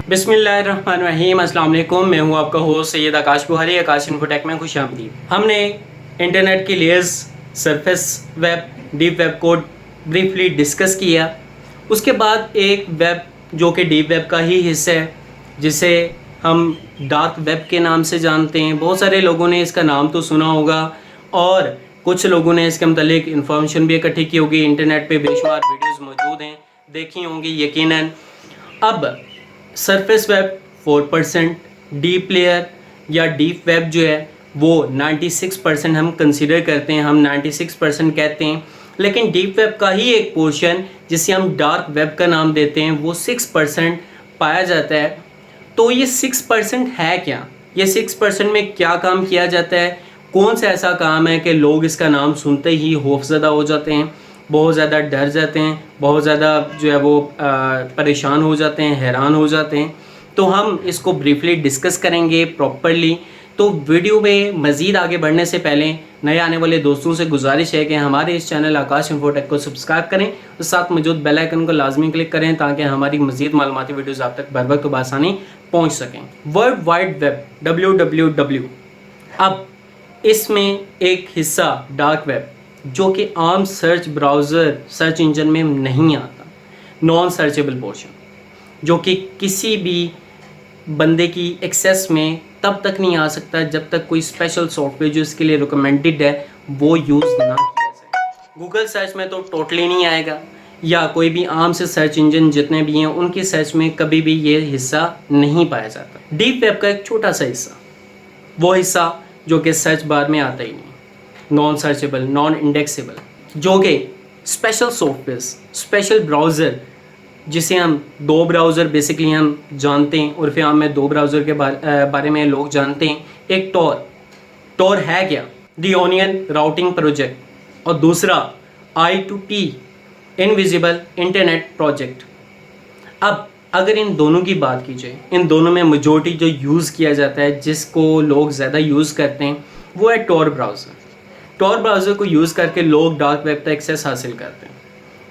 बिस्मिल्लाहिर्रहमानिर्रहीम, अस्सलाम वालेकुम। मैं हूं आपका होस्ट सैयद आकाश बुहारी। आकाश इन्फोटेक में खुशामदीद। हमने इंटरनेट की layers, surface web, deep web को ब्रीफली डिस्कस किया। उसके बाद एक वेब जो कि डीप वेब का ही हिस्सा है, जिसे हम डार्क वेब के नाम से जानते हैं। बहुत सारे लोगों ने इसका नाम तो सुना होगा और कुछ लोगों ने इसके मतलब इंफॉर्मेशन भी इकट्ठी की होगी। इंटरनेट पे बेशुमार वीडियोस मौजूद हैं, देखी होंगी यकीनन। अब सरफेस वेब 4%, डीप लेयर या डीप वेब जो है वो 96% हम कंसिडर करते हैं, हम 96% कहते हैं। लेकिन डीप वेब का ही एक पोर्शन जिसे हम डार्क वेब का नाम देते हैं वो 6% पाया जाता है। तो ये 6% है क्या? ये 6% में क्या काम किया जाता है? कौन सा ऐसा काम है कि लोग इसका नाम सुनते ही खौफज़दा हो जाते हैं, बहुत ज़्यादा डर जाते हैं, बहुत ज़्यादा जो है वो परेशान हो जाते हैं, हैरान हो जाते हैं। तो हम इसको ब्रीफली डिस्कस करेंगे प्रॉपरली। तो वीडियो में मज़ीद आगे बढ़ने से पहले नए आने वाले दोस्तों से गुजारिश है कि हमारे इस चैनल आकाश इन्फोटेक को सब्सक्राइब करें और साथ मौजूद बेल आइकन को लाजमी क्लिक करें ताकि हमारी मज़ीद मालूमाती वीडियोज़ आप तक बर वक्त बआसानी पहुँच सकें। World wide web WWW। अब इसमें एक हिस्सा डार्क वेब जो कि आम सर्च ब्राउज़र सर्च इंजन में नहीं आता, नॉन सर्चेबल पोर्शन, जो कि किसी भी बंदे की एक्सेस में तब तक नहीं आ सकता जब तक कोई स्पेशल सॉफ्टवेयर जो इसके लिए रिकमेंडेड है वो यूज़ ना किया जाए। गूगल सर्च में तो टोटली नहीं आएगा, या कोई भी आम से सर्च इंजन जितने भी हैं उनकी सर्च में कभी भी ये हिस्सा नहीं पाया जाता। डीप वेब का एक छोटा सा हिस्सा, वो हिस्सा जो कि सर्च बार में आता ही नहीं, नॉन सर्चेबल, नॉन इंडेक्सेबल, जो कि स्पेशल सॉफ्टवेयर, स्पेशल ब्राउज़र, जिसे हम दो ब्राउज़र बेसिकली हम जानते हैं, उर्फ़ आम में दो ब्राउज़र के बारे में लोग जानते हैं। एक टॉर है क्या? दी ओनियन राउटिंग प्रोजेक्ट, और दूसरा I2P इनविजिबल इंटरनेट प्रोजेक्ट। अब अगर इन दोनों की बात की जाए, इन दोनों में मेजॉरिटी जो यूज़ किया जाता है, जिसको लोग ज़्यादा यूज़ करते हैं, वो है टॉर ब्राउज़र। टॉर ब्राउज़र को यूज़ करके लोग डार्क वेब तक एक्सेस हासिल करते हैं।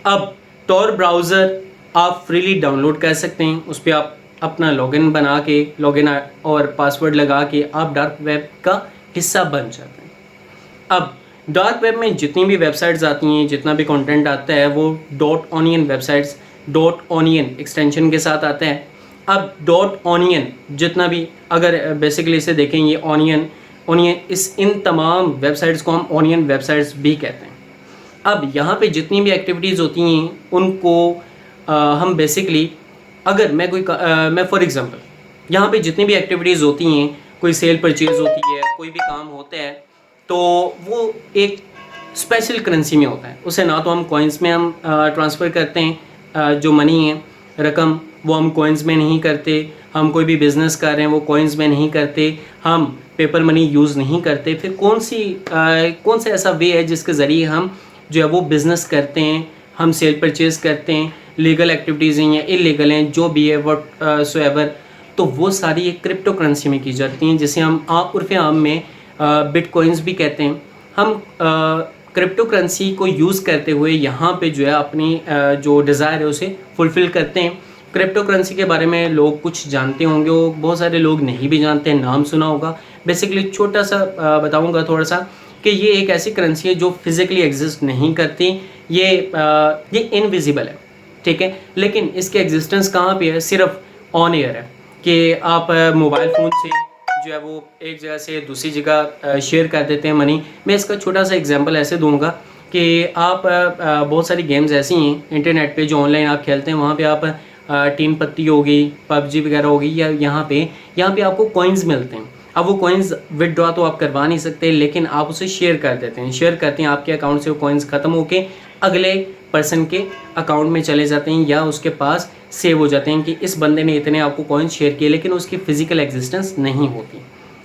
अब टॉर ब्राउज़र आप फ्रीली डाउनलोड कर सकते हैं, उस पर आप अपना लॉगिन बना के, लॉगिन और पासवर्ड लगा के आप डार्क वेब का हिस्सा बन जाते हैं। अब डार्क वेब में जितनी भी वेबसाइट्स आती हैं, जितना भी कंटेंट आता है, वो .onion वेबसाइट्स .onion एक्सटेंशन के साथ आता है। अब .onion जितना भी, अगर बेसिकली इसे देखें, ये ऑनियन इन तमाम वेबसाइट्स को हम ऑनियन वेबसाइट्स भी कहते हैं। अब यहाँ पे जितनी भी एक्टिविटीज़ होती हैं उनको हम बेसिकली, अगर मैं फॉर एग्ज़ाम्पल, यहाँ पे जितनी भी एक्टिविटीज़ होती हैं, कोई सेल परचेज़ होती है, कोई भी काम होता है, तो वो एक स्पेशल करेंसी में होता है। उसे ना तो हम कॉइन्स में हम ट्रांसफ़र करते हैं, जो मनी है, रकम, वो हम कॉइन्स में नहीं करते। हम कोई भी बिज़नेस कर रहे हैं वो कॉइन्स में नहीं करते, हम पेपर मनी यूज़ नहीं करते। फिर कौन सा ऐसा वे है जिसके ज़रिए हम जो है वो बिज़नेस करते हैं, हम सेल परचेज़ करते हैं, लीगल एक्टिविटीज़ हैं या इलीगल हैं, जो भी है वट सो एवर, तो वो सारी एक क्रिप्टो करेंसी में की जाती हैं, जिसे हम उर्फ़ आम में बिटकॉइंस भी कहते हैं। हम क्रिप्टो करेंसी को यूज़ करते हुए यहाँ पे जो है अपनी जो डिज़ायर है उसे फुलफ़िल करते हैं। क्रिप्टो करेंसी के बारे में लोग कुछ जानते होंगे, वो बहुत सारे लोग नहीं भी जानते हैं, नाम सुना होगा। बेसिकली छोटा सा बताऊँगा थोड़ा सा, कि ये एक ऐसी करेंसी है जो फिज़िकली एग्जिस्ट नहीं करती, ये इनविजिबल है, ठीक है। लेकिन इसके एग्जिस्टेंस कहाँ पे है? सिर्फ ऑन एयर है, कि आप मोबाइल फ़ोन से जो है वो एक जगह से दूसरी जगह शेयर कर देते हैं मनी। मैं इसका छोटा सा एग्जांपल ऐसे दूंगा कि आप बहुत सारी गेम्स ऐसी हैं इंटरनेट पे जो ऑनलाइन आप खेलते हैं, वहाँ पे आप टीम पत्ती हो गई, PUBG वगैरह हो गई, या यहाँ पे आपको कॉइन्स मिलते हैं। अब वो कॉइन्स विदड्रॉ तो आप करवा नहीं सकते, लेकिन आप उसे शेयर कर देते हैं, शेयर करते हैं, आपके अकाउंट से वो कॉइन्स ख़त्म होके अगले पर्सन के अकाउंट में चले जाते हैं, या उसके पास सेव हो जाते हैं कि इस बंदे ने इतने आपको कॉइन्स शेयर किए, लेकिन उसकी फ़िज़िकल एग्जिस्टेंस नहीं होती।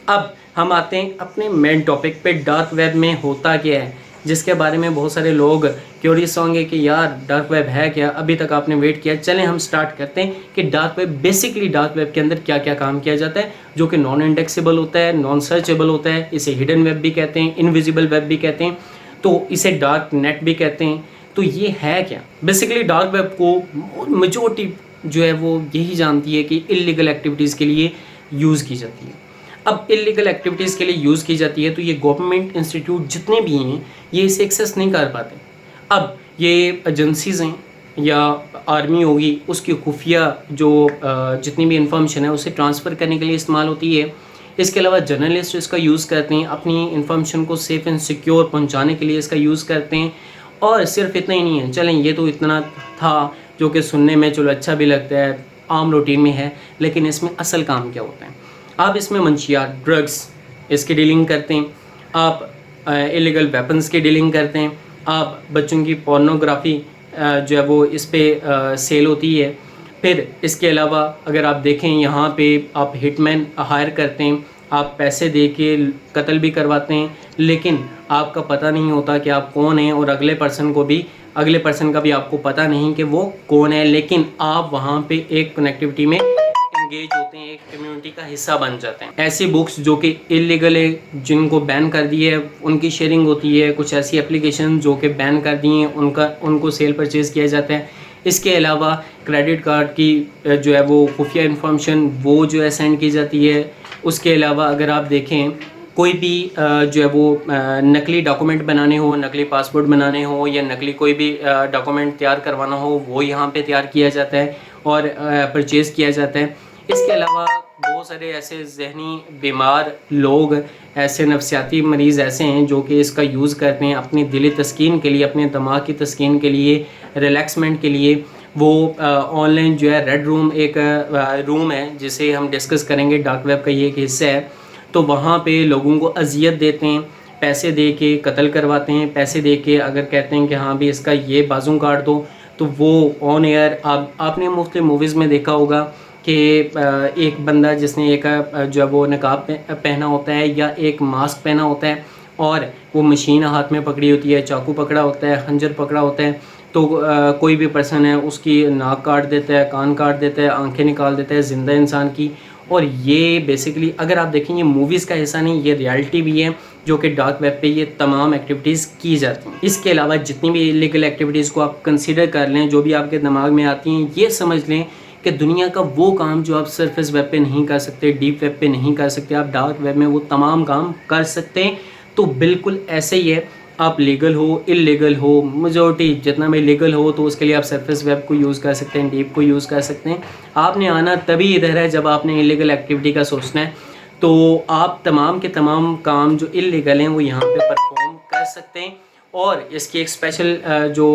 अब हम आते हैं अपने मेन टॉपिक पे, डार्क वेब में होता क्या है, जिसके बारे में बहुत सारे लोग क्यूरियस होंगे कि यार डार्क वेब है क्या, अभी तक आपने वेट किया। चलें हम स्टार्ट करते हैं कि dark web, basically dark web के अंदर क्या क्या काम किया जाता है, जो कि नॉन इंडेक्सेबल होता है, नॉन सर्चेबल होता है। इसे हिडन वेब भी कहते हैं, इनविजिबल वेब भी कहते हैं, तो इसे डार्क नेट भी कहते हैं। तो ये है क्या? बेसिकली डार्क वेब को मेजॉरिटी जो है वो यही जानती है कि इल्लीगल एक्टिविटीज़ के लिए यूज़ की जाती है। अब इल्लीगल एक्टिविटीज़ के लिए यूज़ की जाती है तो ये गवर्नमेंट इंस्टीट्यूट जितने भी हैं ये इसे एक्सेस नहीं कर पाते। अब ये एजेंसीज़ हैं या आर्मी होगी, उसकी खुफिया जो जितनी भी इंफॉर्मेशन है उसे ट्रांसफ़र करने के लिए इस्तेमाल होती है। इसके अलावा जर्नलिस्ट इसका यूज़ करते हैं, अपनी इन्फॉर्मेशन को सेफ़ एंड सिक्योर पहुंचाने के लिए इसका यूज़ करते हैं। और सिर्फ इतना ही नहीं है, चलें ये तो इतना था जो कि सुनने में चलो अच्छा भी लगता है, आम रूटीन में है, लेकिन इसमें असल काम क्या होता है? आप इसमें मंशियात, ड्रग्स इसकी डीलिंग करते हैं, आप इलीगल वेपन्स की डीलिंग करते हैं, आप बच्चों की पोर्नोग्राफी जो है वो इस पे सेल होती है। फिर इसके अलावा अगर आप देखें यहाँ पे आप हिटमैन हायर करते हैं, आप पैसे दे के कत्ल भी करवाते हैं, लेकिन आपका पता नहीं होता कि आप कौन हैं और अगले पर्सन का भी आपको पता नहीं कि वो कौन है, लेकिन आप वहाँ पे एक कनेक्टिविटी में एंगेज होते हैं, एक कम्युनिटी का हिस्सा बन जाते हैं। ऐसी बुक्स जो कि इलीगल है, जिनको बैन कर दिए है, उनकी शेयरिंग होती है। कुछ ऐसी एप्लीकेशन जो कि बैन कर दी हैं उनको सेल परचेज़ किया जाता है। इसके अलावा क्रेडिट कार्ड की जो है वो खुफिया इन्फॉर्मेशन वो जो है सेंड की जाती है। उसके अलावा अगर आप देखें कोई भी जो है वो नकली डॉक्यूमेंट बनाने हो, नकली पासपोर्ट बनाने हो या नकली कोई भी डॉक्यूमेंट तैयार करवाना हो, वो यहाँ पे तैयार किया जाता है और परचेज़ किया जाता है। इसके अलावा बहुत सारे ऐसे जहनी बीमार लोग, ऐसे नफसियाती मरीज़ ऐसे हैं जो कि इसका यूज़ करते हैं अपनी दिली तस्कीन के लिए, अपने दिमाग की तस्कीन के लिए, रिलैक्समेंट के लिए। वो ऑनलाइन जो है रेड रूम एक रूम है जिसे हम डिस्कस करेंगे, डार्क वेब का ये एक हिस्सा है। तो वहाँ पे लोगों को अजियत देते हैं, पैसे दे के कत्ल करवाते हैं, पैसे दे के अगर कहते हैं कि हाँ भी इसका ये बाजू काट दो, तो वो ऑन एयर आपने मुख्तलिफ मूवीज़ में देखा होगा कि एक बंदा जिसने एक जो है वो नकाब पहना होता है या एक मास्क पहना होता है और वो मशीन हाथ में पकड़ी होती है, चाकू पकड़ा होता है, खंजर पकड़ा होता है, तो कोई भी पर्सन है उसकी नाक काट देता है, कान काट देता है, आंखें निकाल देता है ज़िंदा इंसान की। और ये बेसिकली अगर आप देखें ये मूवीज़ का हिस्सा नहीं, ये रियलिटी भी है जो कि डार्क वेब पे ये तमाम एक्टिविटीज़ की जाती हैं। इसके अलावा जितनी भी इलीगल एक्टिविटीज़ को आप कंसीडर कर लें, जो भी आपके दिमाग में आती हैं, ये समझ लें कि दुनिया का वो काम जो आप सरफेस वेब पे नहीं कर सकते, डीप वेब पे नहीं कर सकते, आप डार्क वेब में वो तमाम काम कर सकते हैं। तो बिल्कुल ऐसे ही है, आप लीगल हो इलीगल हो, मेजॉरिटी जितना भी लीगल हो तो उसके लिए आप सरफेस वेब को यूज़ कर सकते हैं, डीप को यूज़ कर सकते हैं। आपने आना तभी इधर है जब आपने इलीगल एक्टिविटी का सोचना है। तो आप तमाम के तमाम काम जो इलीगल हैं वो यहाँ पे परफॉर्म कर सकते हैं। और इसकी एक स्पेशल जो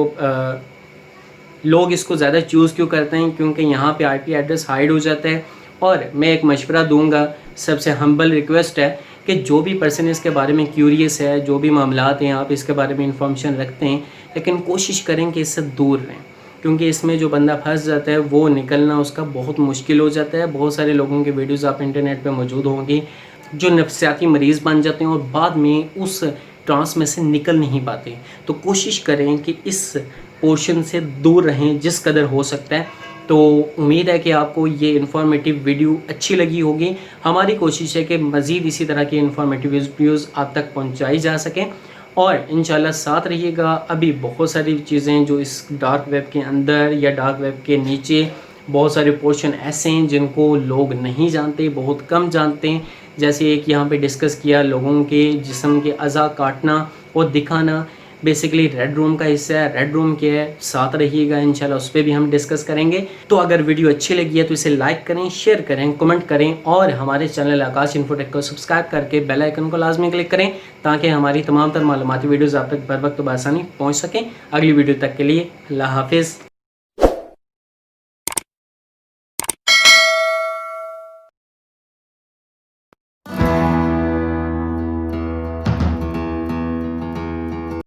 लोग इसको ज़्यादा चूज़ क्यों करते हैं, क्योंकि यहाँ पे आईपी एड्रेस हाइड हो जाता है। और मैं एक मशवरा दूंगा, सबसे हम्बल रिक्वेस्ट है कि जो भी पर्सन इसके बारे में क्यूरियस है, जो भी मामलात हैं आप इसके बारे में इंफॉर्मेशन रखते हैं, लेकिन कोशिश करें कि इससे दूर रहें, क्योंकि इसमें जो बंदा फंस जाता है वो निकलना उसका बहुत मुश्किल हो जाता है। बहुत सारे लोगों की वीडियोस आप इंटरनेट पे मौजूद होंगी जो नफसियाती मरीज़ बन जाते हैं और बाद में उस ट्रांस में से निकल नहीं पाते। तो कोशिश करें कि इस पोर्शन से दूर रहें जिस कदर हो सकता है। तो उम्मीद है कि आपको ये इन्फॉर्मेटिव वीडियो अच्छी लगी होगी। हमारी कोशिश है कि मज़ीद इसी तरह की इन्फॉर्मेटिव वीडियोज़ आप तक पहुंचाई जा सकें और इंशाल्लाह साथ रहिएगा। अभी बहुत सारी चीज़ें जो इस डार्क वेब के अंदर या डार्क वेब के नीचे बहुत सारे पोर्शन ऐसे हैं जिनको लोग नहीं जानते, बहुत कम जानते हैं। जैसे एक यहाँ पे डिस्कस किया लोगों के जिस्म के अज़ा काटना और दिखाना, बेसिकली रेड रूम का हिस्सा है। रेड रूम क्या है, साथ रहिएगा, इंशाल्लाह उस पर भी हम डिस्कस करेंगे। तो अगर वीडियो अच्छी लगी है तो इसे लाइक करें, शेयर करें, कमेंट करें और हमारे चैनल आकाश इन्फोटेक को सब्सक्राइब करके बेल आइकन को लाजमी क्लिक करें ताकि हमारी तमाम तर मालूमाती वीडियोज़ आप तक बर वक्त बआसानी पहुँच सकें। अगली वीडियो तक के लिए अल्लाह हाफिज़।